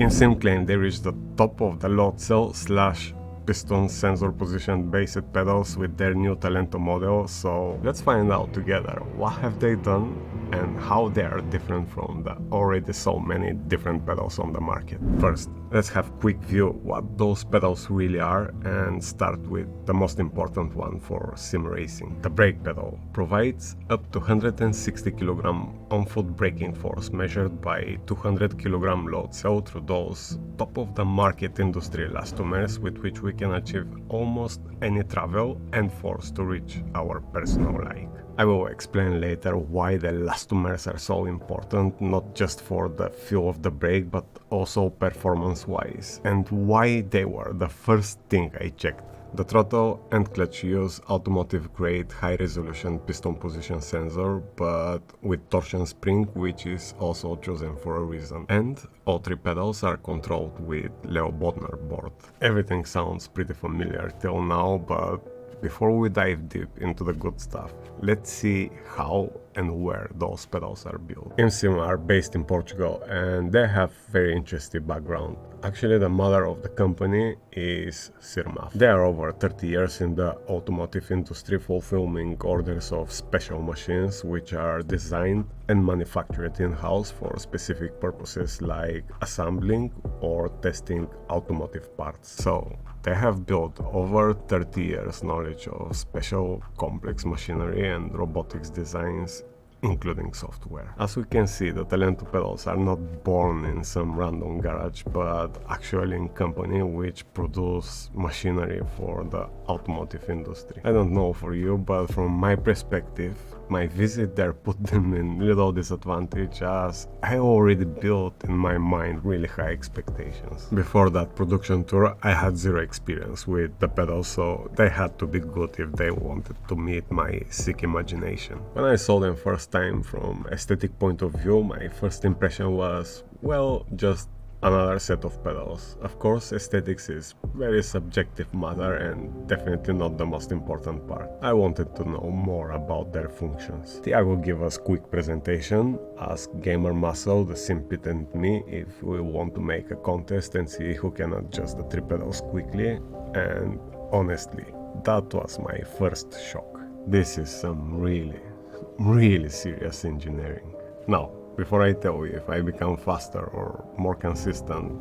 Imsim claimed they reached the top of the load cell / piston sensor position based pedals with their new Talento model, so let's find out together what have they done and how they are different from the already so many different pedals on the market. First, let's have a quick view what those pedals really are and start with the most important one for sim racing. The brake pedal provides up to 160 kg on-foot braking force measured by 200 kg load cell through those top of the market industry elastomers with which we can achieve almost any travel and force to reach our personal like. I will explain later why the elastomers are so important, not just for the feel of the brake but also performance-wise, and why they were the first thing I checked. The throttle and clutch use automotive grade high-resolution piston position sensor, but with torsion spring, which is also chosen for a reason. And all three pedals are controlled with Leo Bodnar board. Everything sounds pretty familiar till now, but before we dive deep into the good stuff, let's see how and where those pedals are built. Imsim are based in Portugal and they have very interesting background. Actually, the mother of the company is Sirmaf. They are over 30 years in the automotive industry, fulfilling orders of special machines which are designed and manufactured in-house for specific purposes like assembling or testing automotive parts. So they have built over 30 years knowledge of special complex machinery and robotics designs, including software. As we can see, the Talento pedals are not born in some random garage, but actually in company which produce machinery for the automotive industry. I don't know for you, but from my perspective, my visit there put them in little disadvantage as I already built in my mind really high expectations. Before that production tour, I had zero experience with the pedals, so they had to be good if they wanted to meet my sick imagination. When I saw them first time from aesthetic point of view, my first impression was, well, just another set of pedals. Of course, aesthetics is very subjective matter and definitely not the most important part. I wanted to know more about their functions. I will give us quick presentation, ask Gamer Muscle, the Simpit and me if we want to make a contest and see who can adjust the three pedals quickly, and honestly, that was my first shock. This is some really serious engineering. Now, before I tell you if I become faster or more consistent,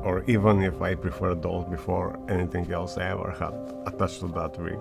or even if I prefer those before anything else I ever had attached to that rig,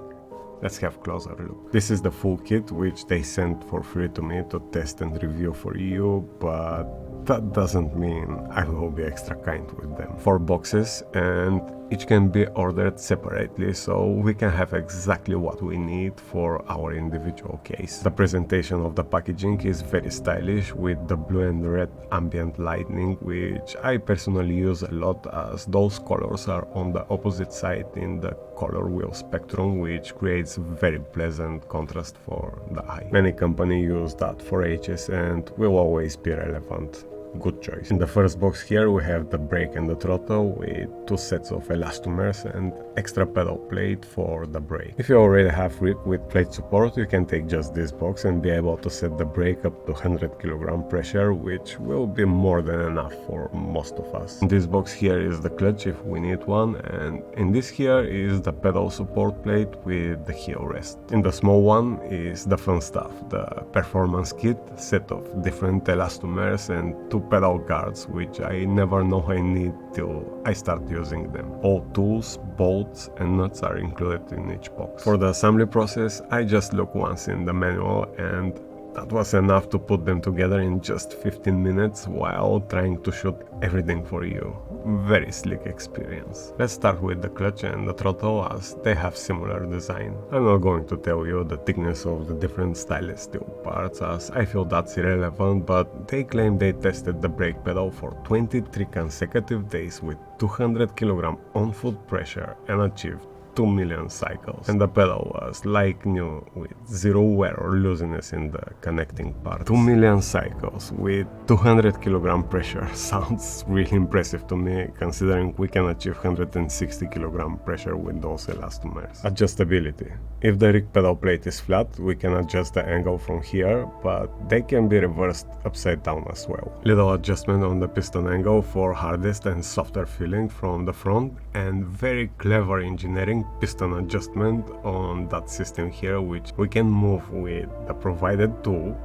let's have a closer look. This is the full kit which they sent for free to me to test and review for you, but that doesn't mean I will be extra kind with them. 4 boxes and each can be ordered separately, so we can have exactly what we need for our individual case. The presentation of the packaging is very stylish with the blue and red ambient lighting, which I personally use a lot as those colors are on the opposite side in the color wheel spectrum, which creates very pleasant contrast for the eye. Many companies use that for ages and will always be relevant. Good choice. In the first box here we have the brake and the throttle with 2 sets of elastomers and extra pedal plate for the brake. If you already have rig with plate support, you can take just this box and be able to set the brake up to 100 kg pressure, which will be more than enough for most of us. In this box here is the clutch if we need one, and in this here is the pedal support plate with the heel rest. In the small one is the fun stuff, the performance kit, set of different elastomers and 2 pedal guards, which I never know I need till I start using them. All tools, bolts and nuts are included in each box. For the assembly process, I just looked once in the manual and that was enough to put them together in just 15 minutes while trying to shoot everything for you. Very slick experience. Let's start with the clutch and the throttle as they have similar design. I'm not going to tell you the thickness of the different stainless steel parts as I feel that's irrelevant, but they claim they tested the brake pedal for 23 consecutive days with 200 kg on-foot pressure and achieved 2 million cycles, and the pedal was like new with zero wear or looseness in the connecting parts. 2 million cycles with 200 kilogram pressure sounds really impressive to me, considering we can achieve 160 kilogram pressure with those elastomers. Adjustability. If the rig pedal plate is flat, we can adjust the angle from here, but they can be reversed upside down as well. Little adjustment on the piston angle for hardest and softer feeling from the front, and very clever engineering piston adjustment on that system here, which we can move with the provided tool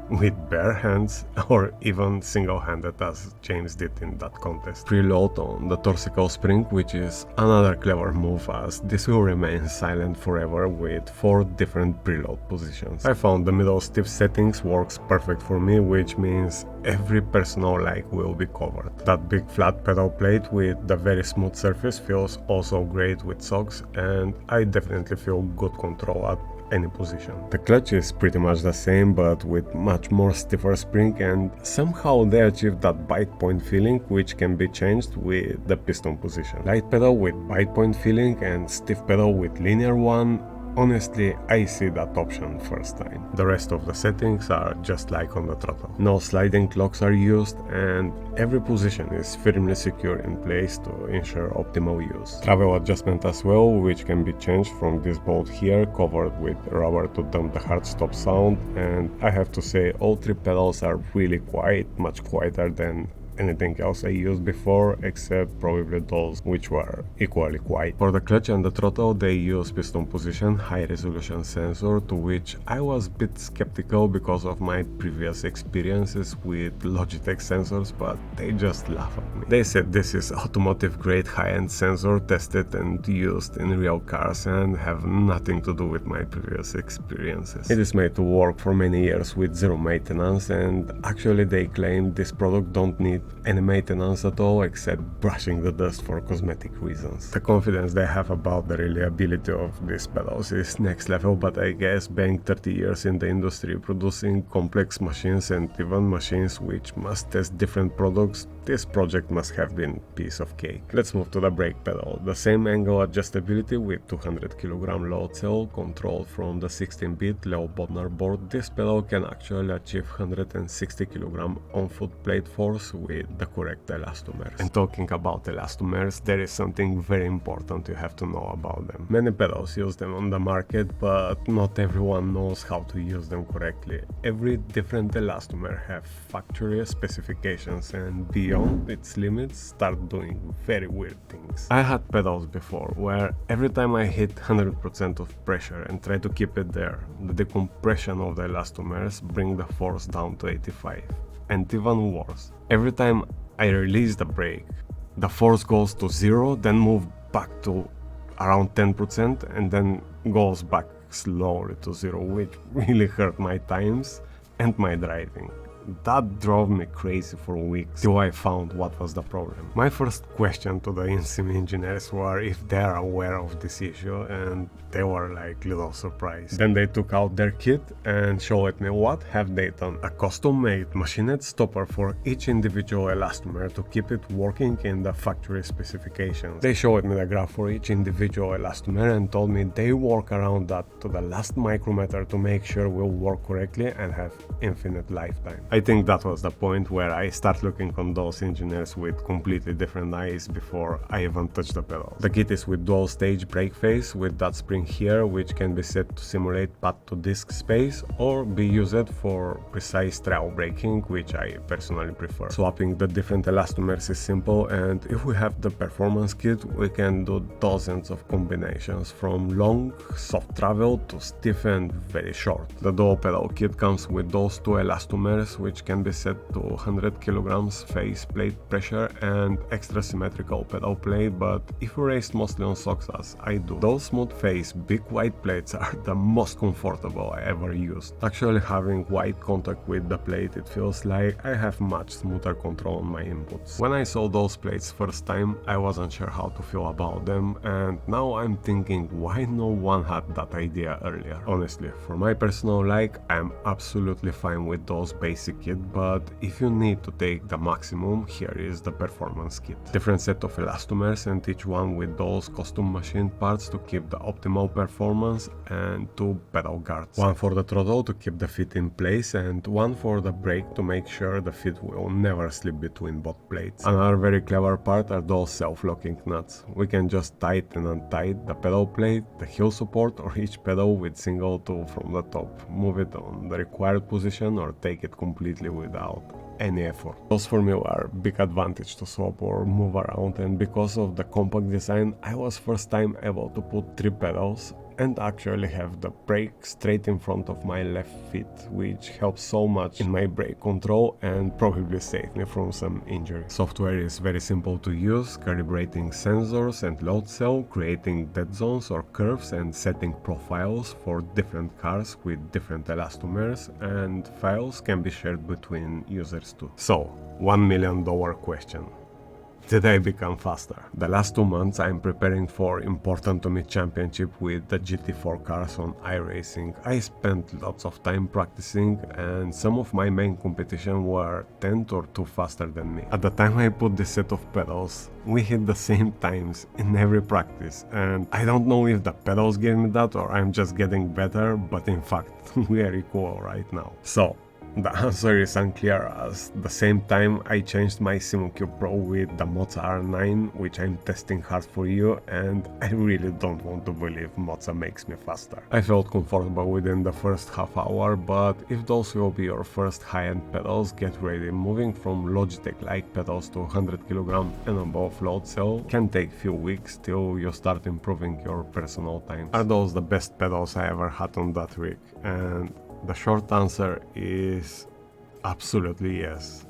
with bare hands or even single-handed, as James did in that contest. Preload on the torsicle spring, which is another clever move, as this will remain silent forever with 4 different preload positions. I found the middle stiff settings works perfect for me, which means every personal like will be covered. That big flat pedal plate with the very smooth surface feels also great with shocks, and I definitely feel good control at any position. The clutch is pretty much the same, but with much more stiffer spring, and somehow they achieve that bite point feeling, which can be changed with the piston position. Light pedal with bite point feeling and stiff pedal with linear one. Honestly, I see that option first time. The rest of the settings are just like on the throttle. No sliding locks are used, and every position is firmly secure in place to ensure optimal use. Travel adjustment as well, which can be changed from this bolt here, covered with rubber to dump the hard stop sound, and I have to say all 3 pedals are really quiet, much quieter than anything else I used before, except probably those which were equally quiet. For the clutch and the throttle, they use piston position high resolution sensor, to which I was a bit skeptical because of my previous experiences with Logitech sensors, but they just laugh at me. They said this is automotive grade high-end sensor, tested and used in real cars, and have nothing to do with my previous experiences. It is made to work for many years with zero maintenance, and actually they claim this product don't need any maintenance at all except brushing the dust for cosmetic reasons. The confidence they have about the reliability of these pedals is next level, but I guess being 30 years in the industry producing complex machines and even machines which must test different products, this project must have been piece of cake. Let's move to the brake pedal. The same angle adjustability with 200 kg load cell controlled from the 16-bit Leo Bodnar board. This pedal can actually achieve 160 kg on-foot plate force with the correct elastomers. And talking about elastomers, there is something very important you have to know about them. Many pedals use them on the market, but not everyone knows how to use them correctly. Every different elastomer have factory specifications, and beyond its limits start doing very weird things. I had pedals before where every time I hit 100% of pressure and try to keep it there, the decompression of the elastomers bring the force down to 85. And even worse, every time I release the brake, the force goes to 0, then move back to around 10%, and then goes back slowly to 0, which really hurt my times and my driving. That drove me crazy for weeks till I found what was the problem. My first question to the Imsim engineers were if they are aware of this issue, and they were like little surprised. Then they took out their kit and showed me what have they done. A custom-made machined stopper for each individual elastomer to keep it working in the factory specifications. They showed me the graph for each individual elastomer and told me they work around that to the last micrometer to make sure will work correctly and have infinite lifetime. I think that was the point where I start looking on those engineers with completely different eyes before I even touch the pedals. The kit is with dual stage brake face with that spring here, which can be set to simulate path to disc space or be used for precise trail braking, which I personally prefer. Swapping the different elastomers is simple, and if we have the performance kit, we can do dozens of combinations from long, soft travel to stiff and very short. The dual pedal kit comes with those 2 elastomers, which can be set to 100 kg face plate pressure and extra symmetrical pedal plate, but if you race mostly on socks as I do, those smooth face big white plates are the most comfortable I ever used. Actually having white contact with the plate, it feels like I have much smoother control on my inputs. When I saw those plates first time, I wasn't sure how to feel about them, and now I'm thinking why no one had that idea earlier. Honestly, for my personal like, I'm absolutely fine with those basic kit, but if you need to take the maximum, here is the performance kit. Different set of elastomers and each one with those custom machined parts to keep the optimal performance, and 2 pedal guards. One for the throttle to keep the feet in place and one for the brake to make sure the feet will never slip between both plates. Another very clever part are those self-locking nuts. We can just tighten and untie the pedal plate, the heel support or each pedal with single tool from the top, move it on the required position or take it completely without any effort. Those for me are big advantage to swap or move around, and because of the compact design I was first time able to put 3 pedals and actually have the brake straight in front of my left feet, which helps so much in my brake control and probably saved me from some injury. Software is very simple to use, calibrating sensors and load cell, creating dead zones or curves and setting profiles for different cars with different elastomers, and files can be shared between users too. So, $1 million question. Did I become faster? The last 2 months I'm preparing for important to me championship with the GT4 cars on iRacing. I spent lots of time practicing and some of my main competition were 10th or 2 faster than me. At the time I put this set of pedals, we hit the same times in every practice, and I don't know if the pedals gave me that or I'm just getting better, but in fact we are equal right now. So the answer is unclear, as the same time I changed my Simucube Pro with the Mozza R9, which I'm testing hard for you, and I really don't want to believe Mozza makes me faster. I felt comfortable within the first half hour, but if those will be your first high-end pedals, get ready. Moving from Logitech-like pedals to 100 kg and above load cell can take few weeks till you start improving your personal times. Are those the best pedals I ever had on that rig? And the short answer is absolutely yes.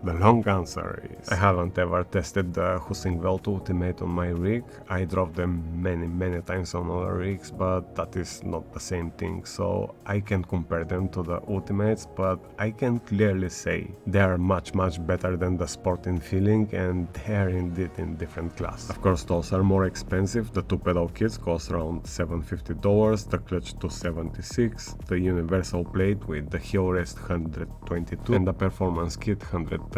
The long answer is I haven't ever tested the Heusinkveld Ultimate on my rig. I drove them many times on other rigs, but that is not the same thing, so I can't compare them to the Ultimates, but I can clearly say they are much better than the sporting feeling, and they are indeed in different class. Of course those are more expensive. The 2 pedal kits cost around $750, the clutch $276, the universal plate with the heel rest $122, and the performance kit $139.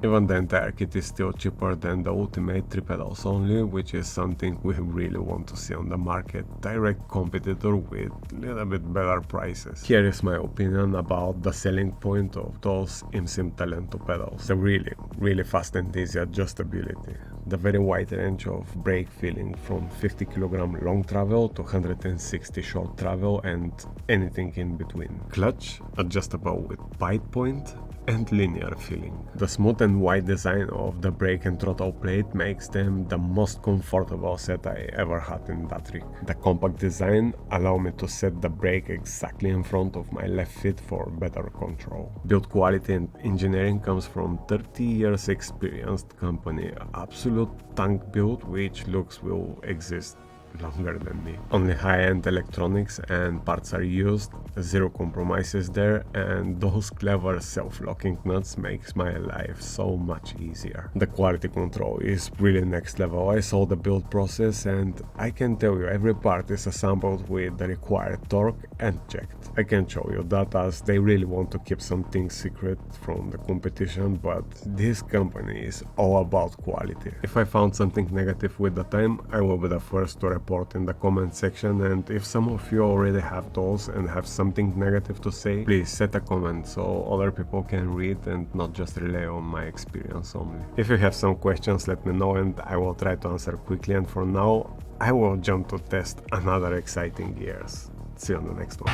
Even the entire kit is still cheaper than the Ultimate 3 pedals only, which is something we really want to see on the market. Direct competitor with little bit better prices. Here is my opinion about the selling point of those Imsim Talento pedals. The really fast and easy adjustability. The very wide range of brake feeling from 50 kg long travel to 160 short travel and anything in between. Clutch adjustable with bite point and linear feeling. The smooth and wide design of the brake and throttle plate makes them the most comfortable set I ever had in that rig. The compact design allows me to set the brake exactly in front of my left feet for better control. Build quality and engineering comes from 30 years experienced company. Absolute tank build which looks will exist longer than me. Only high-end electronics and parts are used, zero compromises there, and those clever self-locking nuts makes my life so much easier. The quality control is really next level. I saw the build process and I can tell you every part is assembled with the required torque and checked. I can show you that as they really want to keep some things secret from the competition, but this company is all about quality. If I found something negative with the time, I will be the first to report in the comment section, and if some of you already have those and have something negative to say, please set a comment so other people can read and not just rely on my experience only. If you have some questions, let me know and I will try to answer quickly, and for now I will jump to test another exciting gears. See you on the next one.